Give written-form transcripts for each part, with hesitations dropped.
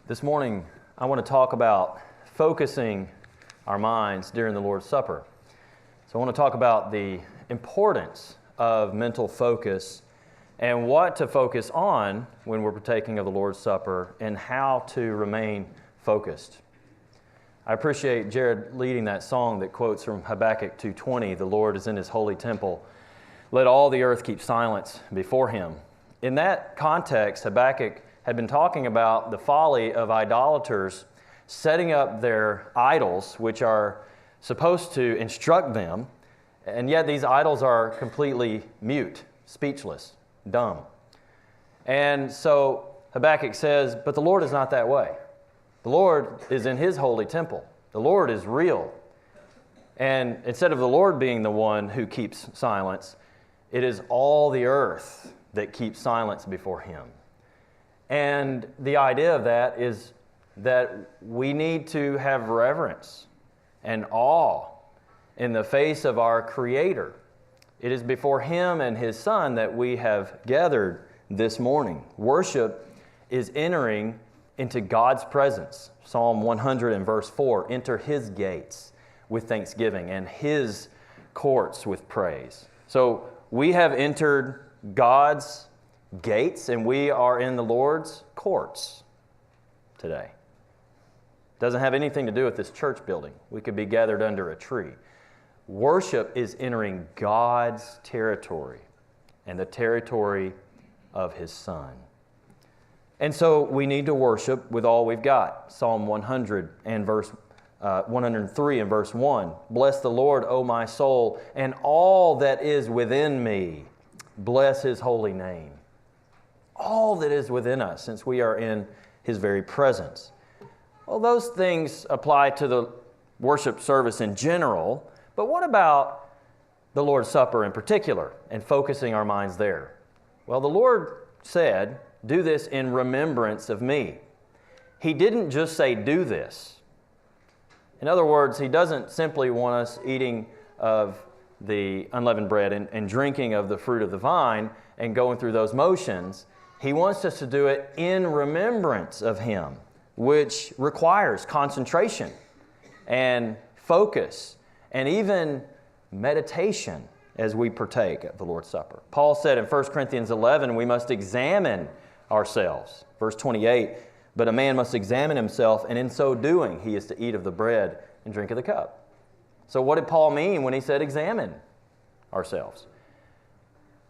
This morning, I want to talk about focusing our minds during the Lord's Supper. So I want to talk about the importance of mental focus and what to focus on when we're partaking of the Lord's Supper and how to remain focused. I appreciate Jared leading that song that quotes from Habakkuk 2:20, "The Lord is in His holy temple. Let all the earth keep silence before Him." In that context, Habakkuk had been talking about the folly of idolaters setting up their idols, which are supposed to instruct them, and yet these idols are completely mute, speechless, dumb. And so Habakkuk says, but the Lord is not that way. The Lord is in His holy temple. The Lord is real. And instead of the Lord being the one who keeps silence, it is all the earth that keeps silence before Him. And the idea of that is that we need to have reverence and awe in the face of our Creator. It is before Him and His Son that we have gathered this morning. Worship is entering into God's presence. Psalm 100 and verse 4, enter His gates with thanksgiving and His courts with praise. So we have entered God's gates and we are in the Lord's courts today. Doesn't have anything to do with this church building. We could be gathered under a tree. Worship is entering God's territory and the territory of His Son. And so we need to worship with all we've got. Psalm 100 and verse 103 and verse 1. Bless the Lord, O my soul, and all that is within me. Bless His holy name. All that is within us, since we are in His very presence. Well, those things apply to the worship service in general, but what about the Lord's Supper in particular and focusing our minds there? Well, the Lord said, do this in remembrance of me. He didn't just say, do this. In other words, He doesn't simply want us eating of the unleavened bread and drinking of the fruit of the vine and going through those motions. He wants us to do it in remembrance of Him, which requires concentration and focus and even meditation as we partake of the Lord's Supper. Paul said in 1 Corinthians 11, we must examine ourselves. Verse 28, but a man must examine himself, and in so doing he is to eat of the bread and drink of the cup. So what did Paul mean when he said examine ourselves?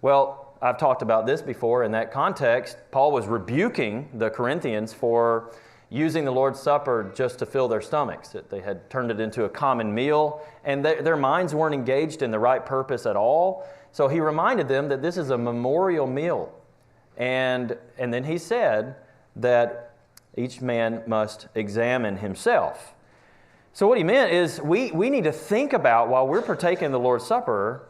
Well, I've talked about this before. In that context, Paul was rebuking the Corinthians for using the Lord's Supper just to fill their stomachs. That they had turned it into a common meal, and their minds weren't engaged in the right purpose at all. So he reminded them that this is a memorial meal. And then he said that each man must examine himself. So what he meant is we need to think about, while we're partaking the Lord's Supper,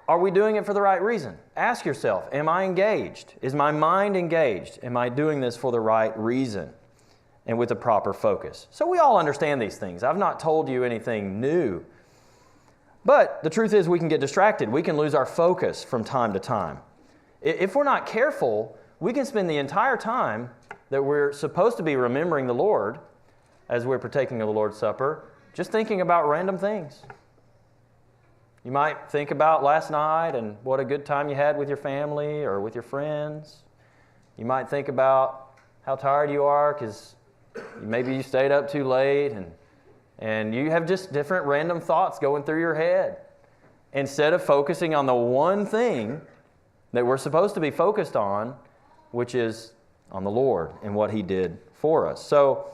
are we doing it for the right reason? Ask yourself, am I engaged? Is my mind engaged? Am I doing this for the right reason and with the proper focus? So we all understand these things. I've not told you anything new. But the truth is we can get distracted. We can lose our focus from time to time. If we're not careful, we can spend the entire time that we're supposed to be remembering the Lord as we're partaking of the Lord's Supper, just thinking about random things. You might think about last night and what a good time you had with your family or with your friends. You might think about how tired you are because maybe you stayed up too late and you have just different random thoughts going through your head. Instead of focusing on the one thing that we're supposed to be focused on, which is on the Lord and what He did for us. So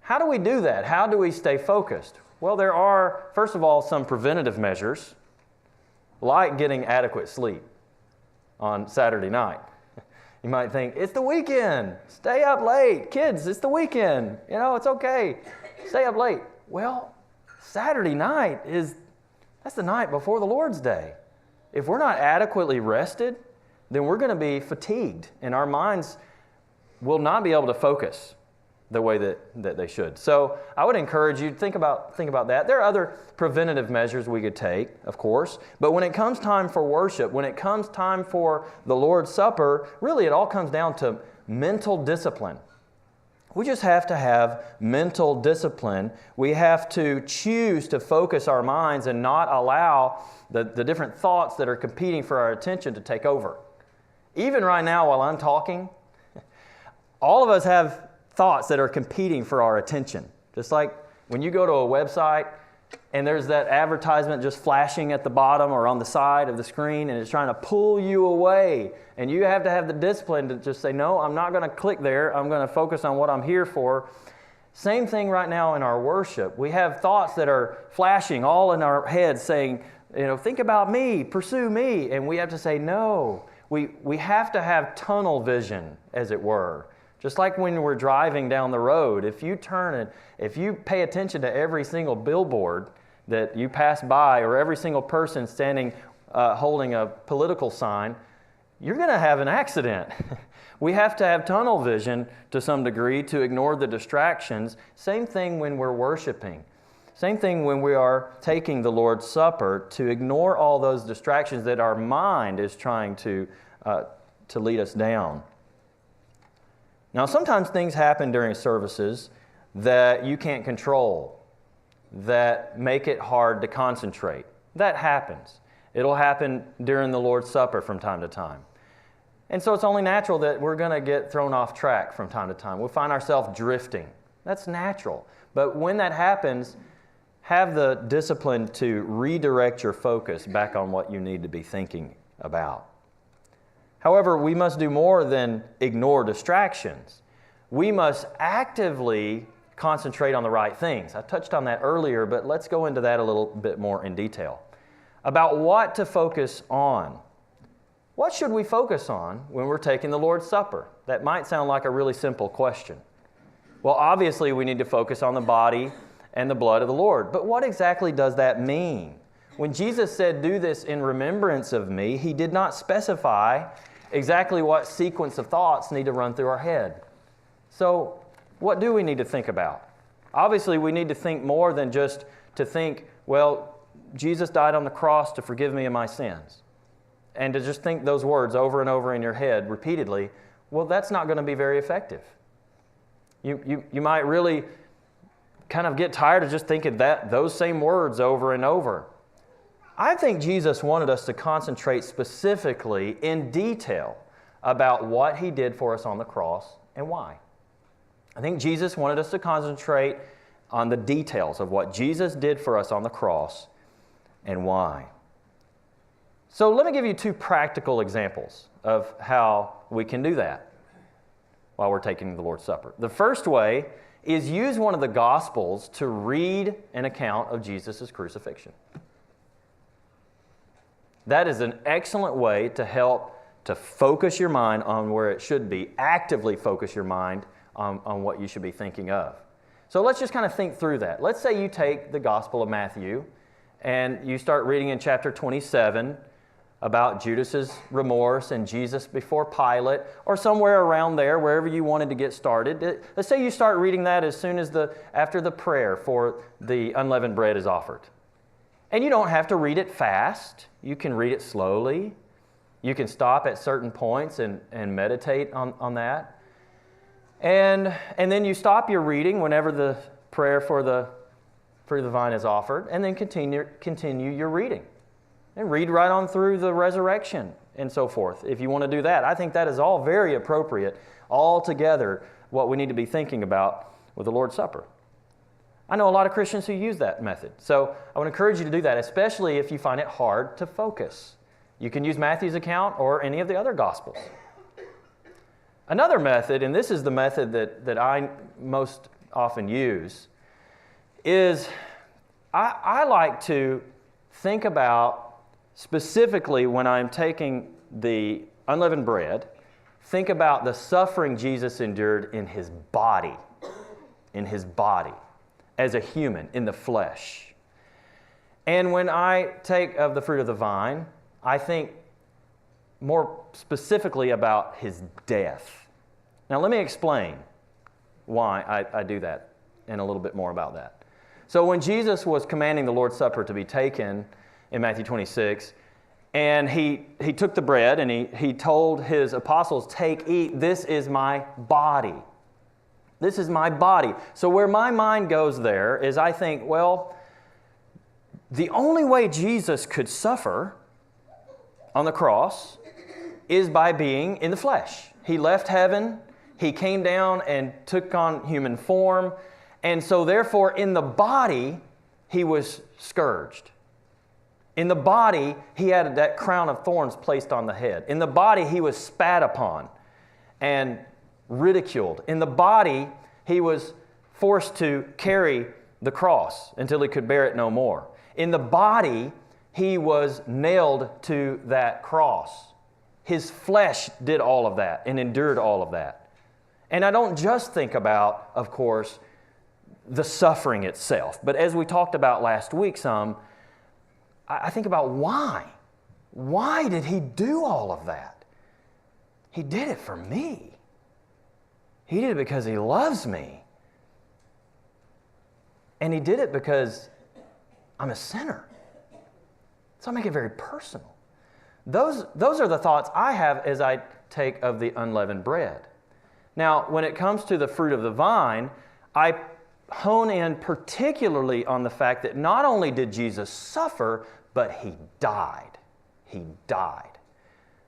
how do we do that? How do we stay focused? Well, there are, first of all, some preventative measures, like getting adequate sleep on Saturday night. You might think, it's the weekend. Stay up late. Kids, it's the weekend. It's okay. Stay up late. Well, Saturday night that's the night before the Lord's Day. If we're not adequately rested, then we're going to be fatigued, and our minds will not be able to focus the way that they should. So I would encourage you to think about that. There are other preventative measures we could take, of course, but when it comes time for worship, when it comes time for the Lord's Supper, really it all comes down to mental discipline We just have to have mental discipline. We have to choose to focus our minds and not allow the different thoughts that are competing for our attention to take over. Even right now while I'm talking, all of us have thoughts that are competing for our attention. Just like when you go to a website and there's that advertisement just flashing at the bottom or on the side of the screen and it's trying to pull you away. And you have to have the discipline to just say, no, I'm not going to click there. I'm going to focus on what I'm here for. Same thing right now in our worship. We have thoughts that are flashing all in our heads saying, think about me, pursue me. And we have to say, no. We have to have tunnel vision, as it were. Just like when we're driving down the road, if you pay attention to every single billboard that you pass by or every single person standing holding a political sign, you're going to have an accident. We have to have tunnel vision to some degree to ignore the distractions. Same thing when we're worshiping. Same thing when we are taking the Lord's Supper, to ignore all those distractions that our mind is trying to lead us down. Now, sometimes things happen during services that you can't control, that make it hard to concentrate. That happens. It'll happen during the Lord's Supper from time to time. And so it's only natural that we're going to get thrown off track from time to time. We'll find ourselves drifting. That's natural. But when that happens, have the discipline to redirect your focus back on what you need to be thinking about. However, we must do more than ignore distractions. We must actively concentrate on the right things. I touched on that earlier, but let's go into that a little bit more in detail. About what to focus on. What should we focus on when we're taking the Lord's Supper? That might sound like a really simple question. Well, obviously we need to focus on the body and the blood of the Lord. But what exactly does that mean? When Jesus said, "Do this in remembrance of me," He did not specify exactly what sequence of thoughts need to run through our head. So, what do we need to think about? Obviously, we need to think more than just to think, well, Jesus died on the cross to forgive me of my sins. And to just think those words over and over in your head repeatedly, well, that's not going to be very effective. You might really kind of get tired of just thinking those same words over and over. I think Jesus wanted us to concentrate specifically in detail about what He did for us on the cross and why. I think Jesus wanted us to concentrate on the details of what Jesus did for us on the cross and why. So let me give you two practical examples of how we can do that while we're taking the Lord's Supper. The first way is use one of the Gospels to read an account of Jesus' crucifixion. That is an excellent way to help to focus your mind on where it should be, actively focus your mind on what you should be thinking of. So let's just kind of think through that. Let's say you take the Gospel of Matthew and you start reading in chapter 27 about Judas's remorse and Jesus before Pilate, or somewhere around there, wherever you wanted to get started. Let's say you start reading that as soon as after the prayer for the unleavened bread is offered. And you don't have to read it fast. You can read it slowly. You can stop at certain points and meditate on that. And then you stop your reading whenever the prayer for the vine is offered, and then continue your reading. And read right on through the resurrection and so forth, if you want to do that. I think that is all very appropriate, all together, what we need to be thinking about with the Lord's Supper. I know a lot of Christians who use that method. So I would encourage you to do that, especially if you find it hard to focus. You can use Matthew's account or any of the other Gospels. Another method, and this is the method that I most often use, is I like to think about, specifically when I'm taking the unleavened bread, think about the suffering Jesus endured in His body, as a human, in the flesh. And when I take of the fruit of the vine, I think more specifically about His death. Now let me explain why I do that and a little bit more about that. So when Jesus was commanding the Lord's Supper to be taken in Matthew 26, and he took the bread and he told His apostles, "Take, eat, this is my body." This is my body. So where my mind goes there is I think, well, the only way Jesus could suffer on the cross is by being in the flesh. He left heaven. He came down and took on human form. And so therefore, in the body, he was scourged. In the body, he had that crown of thorns placed on the head. In the body, he was spat upon and ridiculed. In the body, he was forced to carry the cross until he could bear it no more. In the body, he was nailed to that cross. His flesh did all of that and endured all of that. And I don't just think about, of course, the suffering itself, but as we talked about last week I think about why. Why did he do all of that? He did it for me. He did it because he loves me. And he did it because I'm a sinner. So I make it very personal. Those are the thoughts I have as I take of the unleavened bread. Now, when it comes to the fruit of the vine, I hone in particularly on the fact that not only did Jesus suffer, but he died. He died.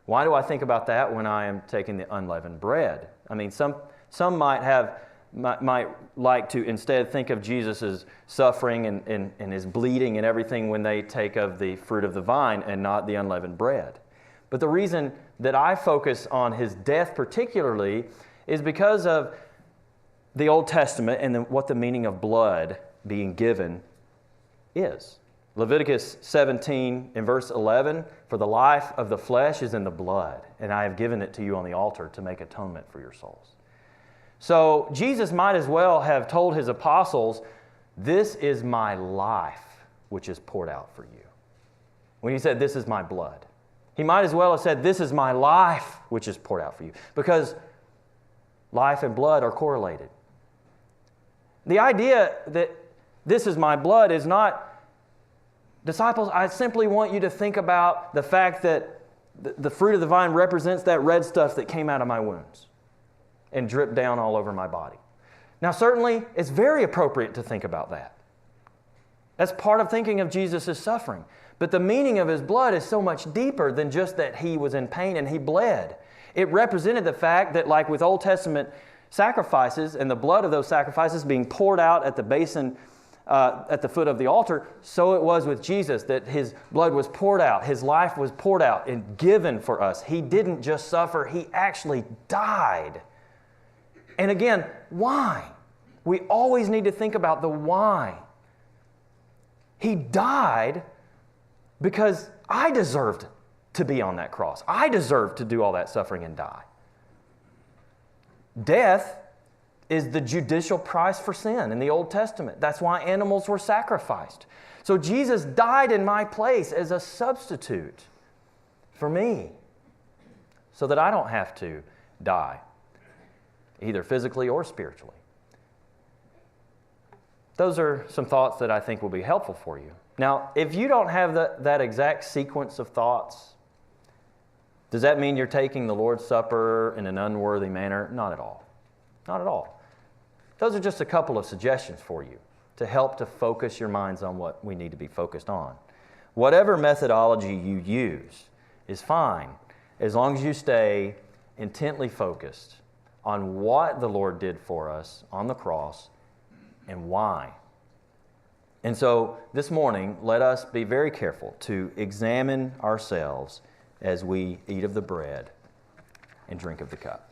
Why do I think about that when I am taking the unleavened bread? I mean, some might like to instead think of Jesus' suffering and his bleeding and everything when they take of the fruit of the vine and not the unleavened bread. But the reason that I focus on his death particularly is because of the Old Testament and what the meaning of blood being given is. Leviticus 17 in verse 11, "For the life of the flesh is in the blood, and I have given it to you on the altar to make atonement for your souls." So Jesus might as well have told his apostles, "This is my life which is poured out for you." When he said, "This is my blood," he might as well have said, "This is my life which is poured out for you," because life and blood are correlated. The idea that this is my blood is not, disciples, I simply want you to think about the fact that the fruit of the vine represents that red stuff that came out of my wounds and dripped down all over my body. Now, certainly, it's very appropriate to think about that. That's part of thinking of Jesus' suffering. But the meaning of his blood is so much deeper than just that he was in pain and he bled. It represented the fact that, like with Old Testament sacrifices and the blood of those sacrifices being poured out at the basin at the foot of the altar, so it was with Jesus, that his blood was poured out, his life was poured out and given for us. He didn't just suffer, he actually died. And again, why? We always need to think about the why. He died because I deserved to be on that cross. I deserved to do all that suffering and die. Death is the judicial price for sin in the Old Testament. That's why animals were sacrificed. So Jesus died in my place as a substitute for me so that I don't have to die, either physically or spiritually. Those are some thoughts that I think will be helpful for you. Now, if you don't have that exact sequence of thoughts, does that mean you're taking the Lord's Supper in an unworthy manner? Not at all. Not at all. Those are just a couple of suggestions for you to help to focus your minds on what we need to be focused on. Whatever methodology you use is fine as long as you stay intently focused on what the Lord did for us on the cross and why. And so this morning, let us be very careful to examine ourselves as we eat of the bread and drink of the cup.